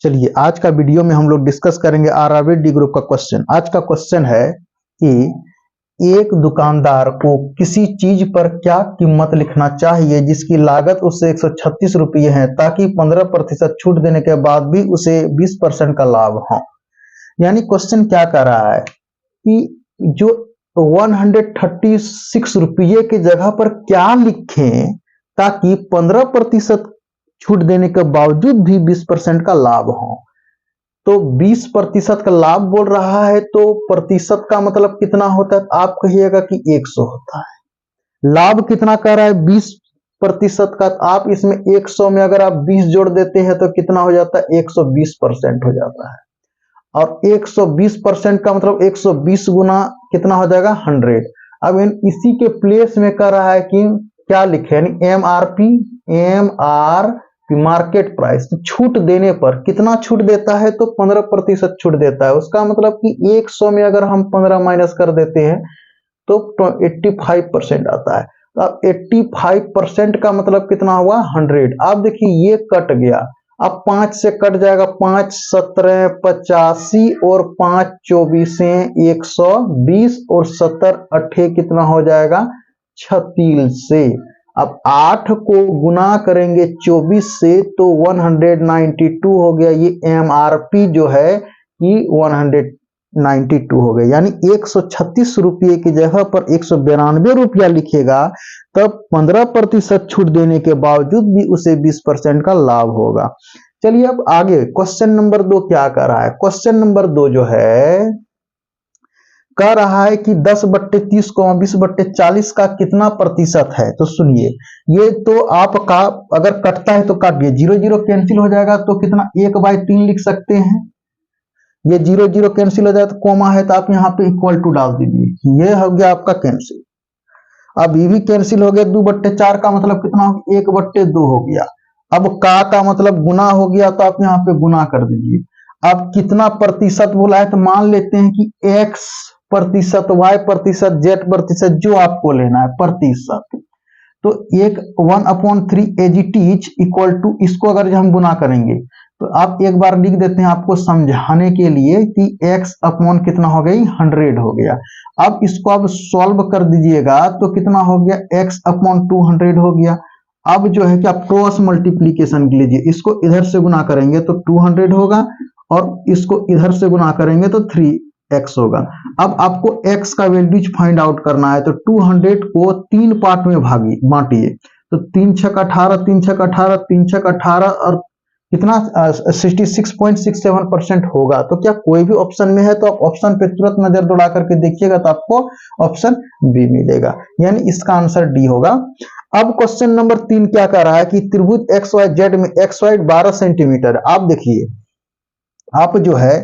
चलिए आज का वीडियो में हम लोग डिस्कस करेंगे आरआरबी डी ग्रुप का क्वेश्चन। आज का क्वेश्चन है कि एक दुकानदार को किसी चीज पर क्या कीमत लिखना चाहिए जिसकी लागत उससे 136 रुपये है ताकि 15% छूट देने के बाद भी उसे 20% का लाभ हो। यानी क्वेश्चन क्या कर रहा है कि जो 136 रुपये की जगह पर क्या लिखें ताकि 15% छूट देने के बावजूद भी 20% का लाभ हो। तो 20% का लाभ बोल रहा है तो प्रतिशत का मतलब कितना होता है? आप कहिएगा कि 100 होता है। लाभ कितना कर रहा है? 20% का। आप इसमें 100 में अगर आप 20 जोड़ देते हैं तो कितना हो जाता है? 120% हो जाता है। और 120% का मतलब 120 गुना कितना हो जाएगा? 100। अब इसी के प्लेस में कर रहा है कि क्या लिखे, यानी एमआरपी मार्केट प्राइस। छूट देने पर कितना छूट देता है? तो 15% छूट देता है। उसका मतलब कि 100 में अगर हम 15 माइनस कर देते हैं तो 85% आता है। तो अब 85% का मतलब कितना हुआ? 100। अब देखिए ये कट गया, अब 5 से कट जाएगा। 5 17 85 और 5 24 120 और 70 8 कितना हो जाएगा? 36 से। अब 8 को गुना करेंगे 24 से तो 192 हो गया। ये एमआरपी जो है कि 192 हो गया। यानी 136 रुपये की जगह पर 192 रुपया लिखेगा तब 15% छूट देने के बावजूद भी उसे 20% का लाभ होगा। चलिए अब आगे क्वेश्चन नंबर 2 क्या कर रहा है? क्वेश्चन नंबर 2 जो है कह रहा है कि 10/30 को 20/40 का कितना प्रतिशत है? तो सुनिए, ये तो आपका अगर कटता है तो काट दिए, 0 0 कैंसिल हो जाएगा तो कितना? 1/3 लिख सकते हैं। ये 0 0 कैंसिल हो जाए तो कोमा है तो आप यहाँ पे इक्वल टू डाल दीजिए। ये हो गया आपका कैंसिल। अब ये भी कैंसिल हो गया। 2/4 का मतलब कितना हो गया? 1/2 हो गया। अब का मतलब गुना हो गया तो आप यहाँ पे गुना कर दीजिए। अब कितना प्रतिशत बोला है तो मान लेते हैं कि x%, y%, z%, जो आपको लेना है प्रतिशत। तो 1/3 as it is equal to, इसको अगर हम गुना करेंगे तो आप एक बार लिख देते हैं आपको समझाने के लिए कि x/ कितना हो गई? 100 हो गया। अब इसको आप सॉल्व कर दीजिएगा तो कितना हो गया? x/200 हो गया। अब जो है कि आप क्रॉस मल्टीप्लीकेशन लीजिए, इसको इधर से गुना करेंगे तो 200 होगा और इसको इधर से गुना करेंगे तो 3x होगा। अब आपको x का वैल्यूज फाइंड आउट करना है तो 200 को 3 पार्ट में बांटिए। तो 3 छक 18, 3 छक 18, 3 छक 18 और कितना? 66.67% होगा। तो क्या कोई भी ऑप्शन में है? तो आप ऑप्शन पे तुरंत नजर दौड़ा करके देखिएगा तो आपको ऑप्शन बी मिलेगा, यानी इसका आंसर डी होगा। अब क्वेश्चन नंबर 3 क्या कर रहा है कि त्रिभुज XYZ में XY 12 सेंटीमीटर। आप देखिए, आप जो है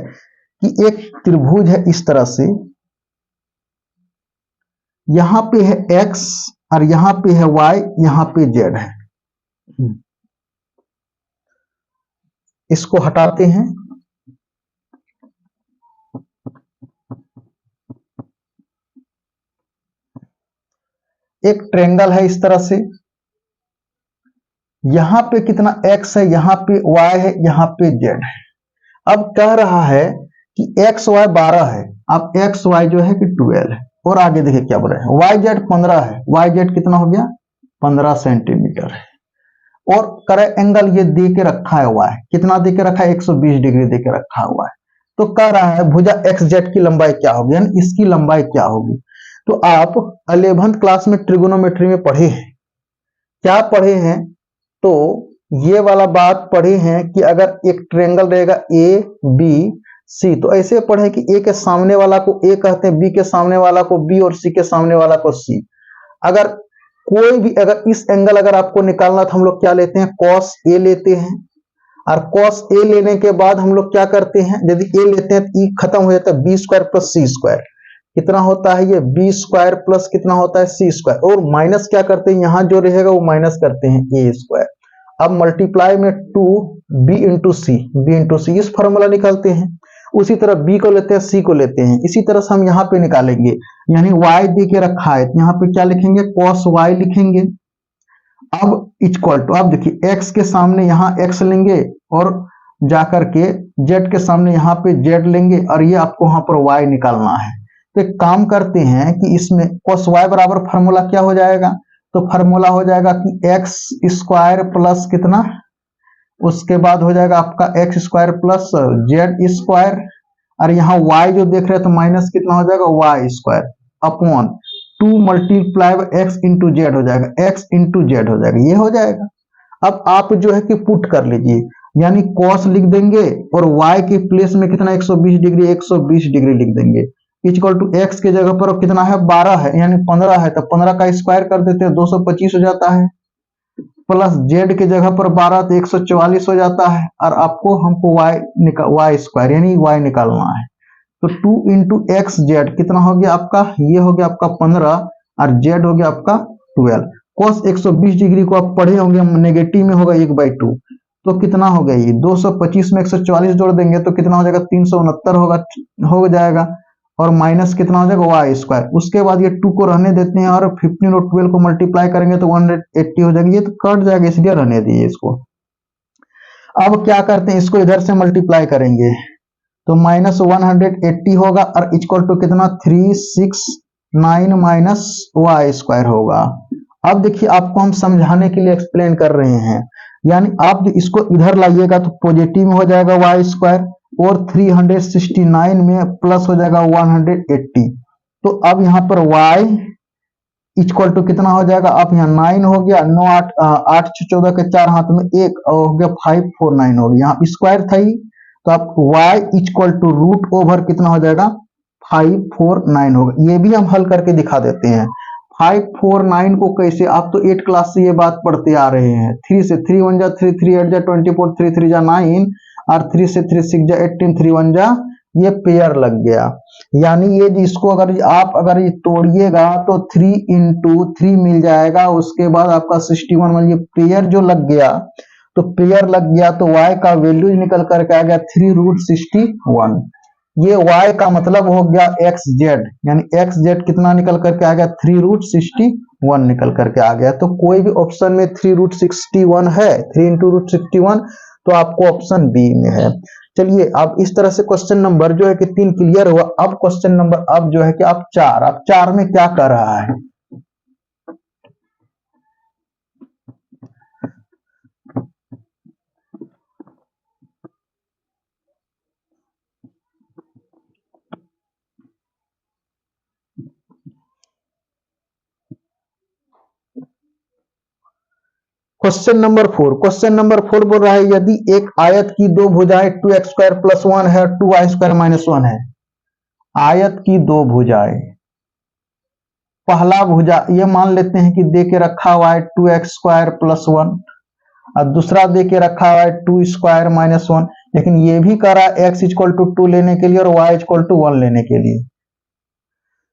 कि एक त्रिभुज है इस तरह से, यहां पे है x और यहां पे है y, यहां पे z है। इसको हटाते हैं। एक ट्रायंगल है इस तरह से, यहां पे कितना x है, यहां पे y है, यहां पे z है। अब कह रहा है कि XY 12 है, अब XY जो है कि 12 है। और आगे देखिए क्या बोल रहे हैं, YZ 15 है, YZ कितना हो गया? 15 सेंटीमीटर है। और करे एंगल ये दे के रखा है हुआ है, कितना दे के रखा है? 120 डिग्री दे के रखा हुआ है। तो कह रहा है भुजा XZ की लंबाई क्या होगी, यानी इसकी लंबाई क्या होगी? तो आप 11th क्लास में ट्रिगोनोमेट्री में पढ़े हैं, क्या पढ़े हैं? तो ये वाला बात पढ़े हैं कि अगर एक ट्रायंगल रहेगा ABC, तो ऐसे पढ़े कि A के सामने वाला को A कहते हैं, B के सामने वाला को B और C के सामने वाला को C। अगर कोई भी, अगर इस एंगल अगर आपको निकालना तो हम लोग क्या लेते हैं? cos A लेते हैं। और cos A लेने के बाद हम लोग क्या करते हैं? यदि A लेते हैं तो E खत्म हो जाता है, B² + C²। कितना होता है ये? B² प्लस कितना होता है? C²। और माइनस क्या करते हैं? यहाँ जो रहेगा वो माइनस करते हैं A²। अब मल्टीप्लाई में 2B × C, इस फॉर्मूला निकालते हैं। उसी तरह B को लेते हैं, C को लेते हैं, इसी तरह से हम यहाँ पे निकालेंगे। यानी y दे के रखा है, यहाँ पे क्या लिखेंगे? cos y लिखेंगे। अब इक्वल टू, आप देखिए x के सामने यहाँ x लेंगे और जाकर के जेड के सामने यहाँ पे जेड लेंगे और ये आपको वहां पर वाई निकालना है। तो एक काम करते हैं कि इसमें cos y बराबर फार्मूला क्या हो जाएगा, तो फार्मूला हो जाएगा कि एक्स स्क्वायर प्लस कितना, उसके बाद हो जाएगा आपका x square plus Z square, और यहाँ y जो देख रहे हैं तो माइनस कितना हो जाएगा Y square upon 2 multiply X into Z हो जाएगा, एक्स इंटू जेड हो जाएगा, ये हो जाएगा। अब आप जो है कि पुट कर लीजिए, यानी cos लिख देंगे और y के प्लेस में कितना 120 डिग्री 120 डिग्री लिख देंगे, इक्वल टू x के जगह पर कितना है 12 है यानी 15 है, तो 15 का स्क्वायर कर देते हैं 225 हो जाता है, प्लस z के जगह पर 12 तो 144 हो जाता है, और आपको हमको y स्क्वायर यानी y निकालना है। तो 2 इंटू एक्स जेड कितना हो गया आपका, ये हो गया आपका 15 और z हो गया आपका 12। cos 120 डिग्री को आप पढ़े होंगे, नेगेटिव में होगा 1/2, तो कितना हो गया ये 225 में 144 जोड़ देंगे तो कितना हो जाएगा 369 होगा, हो जाएगा, और माइनस कितना हो जाएगा वाई स्क्वायर। उसके बाद ये 2 को रहने देते हैं और 15 और 12 को मल्टीप्लाई करेंगे तो 180 हो जाएगा, ये तो कट जाएगा इसलिए रहने दीजिए इसको। अब क्या करते हैं, इसको इधर से मल्टीप्लाई करेंगे तो माइनस 180 होगा और इक्वल टू कितना 369 माइनस वाई स्क्वायर होगा। अब देखिए आपको हम समझाने के लिए एक्सप्लेन कर रहे हैं, यानी आप जो इसको इधर लाइएगा तो पॉजिटिव में हो जाएगा वाई स्क्वायर और 369 में प्लस हो जाएगा 180। तो अब यहाँ पर y इक्वल टू कितना हो जाएगा, आप यहाँ 9 हो गया, 9 8 8 14 के 4 हाथ में 1 हो गया 549 हो गया, यहाँ स्क्वायर था ही, तो आप y equal to root over कितना हो जाएगा 549 होगा। ये भी हम हल करके दिखा देते हैं। 549 को कैसे, आप तो 8 क्लास से ये बात पढ़ते आ रहे हैं, 3 से 3 1 जा 3 3 8 जा 24 3 3 जा 9 और 3 से 3 6 जा 18 3 1 जा, ये पेयर लग गया, यानी ये जिसको अगर आप अगर ये तोड़िएगा तो 3 इंटू 3 मिल जाएगा, उसके बाद आपका 61 मतलब ये पेयर जो लग गया, तो पेयर लग गया तो y का वैल्यू निकल करके आ गया 3√61। ये y का मतलब हो गया एक्स जेड, यानी एक्स जेड कितना निकल करके आ गया 3√61 निकल करके आ गया। तो कोई भी ऑप्शन में 3√61 है, 3 इंटू रूट 61, तो आपको ऑप्शन बी में है। चलिए अब इस तरह से क्वेश्चन नंबर जो है कि 3 क्लियर हुआ। अब क्वेश्चन नंबर अब जो है कि आप 4 में क्या कर रहा है, क्वेश्चन नंबर 4 बोल रहा है यदि एक आयत की दो भुजाएं 2x² + 1 है 2y² - 1 है। आयत की दो भुजाएं, पहला भुजा ये मान लेते हैं कि दे के रखा हुआ है 2x² + 1 और दूसरा दे के रखा हुआ है 2² - 1, लेकिन ये भी कह रहा है x = 2 लेने के लिए और y = 1 लेने के लिए।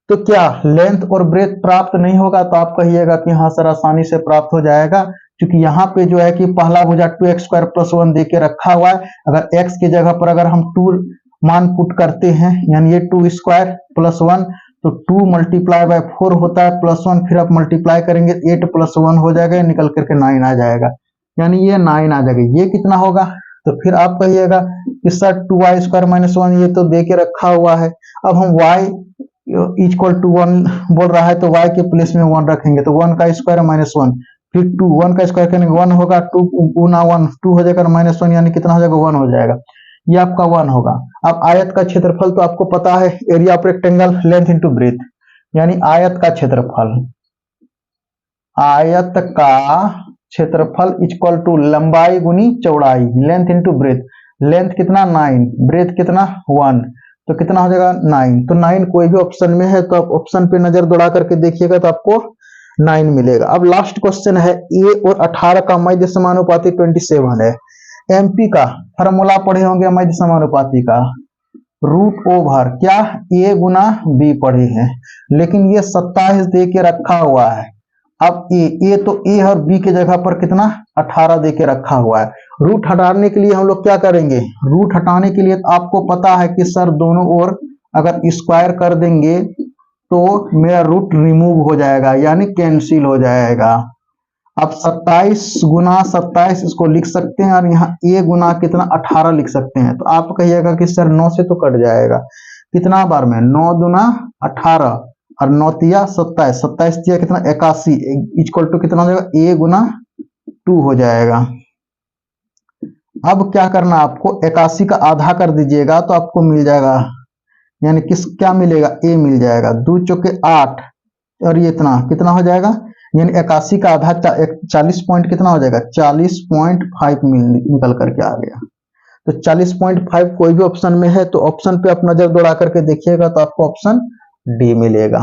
तो क्या लेंथ और ब्रेथ प्राप्त नहीं होगा, तो आप कहिएगा कि हाँ सर आसानी से प्राप्त हो जाएगा, क्योंकि यहाँ पे जो है कि पहला भुजा 2x² + 1 दे के रखा हुआ है, अगर x के जगह पर अगर हम 2 मान पुट करते हैं यानी ये 2² + 1 तो 2 × 4 होता है +1, फिर आप मल्टीप्लाई करेंगे 8 + 1 हो जाएगा, निकल करके 9 आ जाएगा, यानी ये 9 आ जाएगा। ये कितना होगा, तो फिर आप कहिएगा कि सर 2y² - 1 ये तो दे के रखा हुआ है, अब हम y = 1 बोल रहा है तो y के प्लेस में 1 रखेंगे, तो 1 का स्क्वायर - 1, फिर 2 1 का स्क्वायर करेंगे 1 होगा, 2 गुना 1 2 हो जाएगा -1 यानी कितना हो जाएगा 1 हो जाएगा, ये आपका 1 होगा। अब आयत का क्षेत्रफल तो आपको पता है, area of rectangle length into breadth, यानी आयत का क्षेत्रफल इक्वल टू लंबाई गुनी चौड़ाई, लेंथ इंटू ब्रेथ, लेंथ कितना 9, ब्रेथ कितना 1, तो कितना हो जाएगा 9, तो 9 कोई भी ऑप्शन में है तो आप ऑप्शन पे नजर दौड़ा करके देखिएगा तो आपको 9 मिलेगा। अब लास्ट क्वेश्चन है a और 18 का मध्य समानुपाती 27 है। एमपी का फॉर्मूला पढ़े होंगे मध्य समानुपाती का, रूट ओवर क्या a गुना b पढ़े हैं, लेकिन ये 27 दे के रखा हुआ है। अब a तो a और b के जगह पर कितना 18 दे के रखा हुआ है। रूट हटाने के लिए हम लोग क्या करेंगे, रूट हटाने के लिए आपको पता है कि सर दोनों ओर अगर स्क्वायर कर देंगे तो मेरा रूट रिमूव हो जाएगा यानी कैंसिल हो जाएगा। अब 27 गुना 27 इसको लिख सकते हैं, और यहाँ a गुना कितना 18 लिख सकते हैं। तो आप कहिएगा कि सर 9 से तो कट जाएगा, कितना बार में 9 दुना 18 और 9 तिया 27, 27 तिया कितना 81 इक्वल टू कितना हो जाएगा a गुना 2 हो जाएगा। अब क्या करना आपको 81 का आधा कर दीजिएगा तो आपको मिल जाएगा, यानी किस क्या मिलेगा a मिल जाएगा, 2 चौके 8 और ये इतना कितना हो जाएगा, यानी 81 का आधा 40 पॉइंट कितना हो जाएगा 40.5 निकल करके आ गया। तो 40.5 कोई भी ऑप्शन में है तो ऑप्शन पे आप नजर दौड़ा करके देखिएगा तो आपको ऑप्शन डी मिलेगा।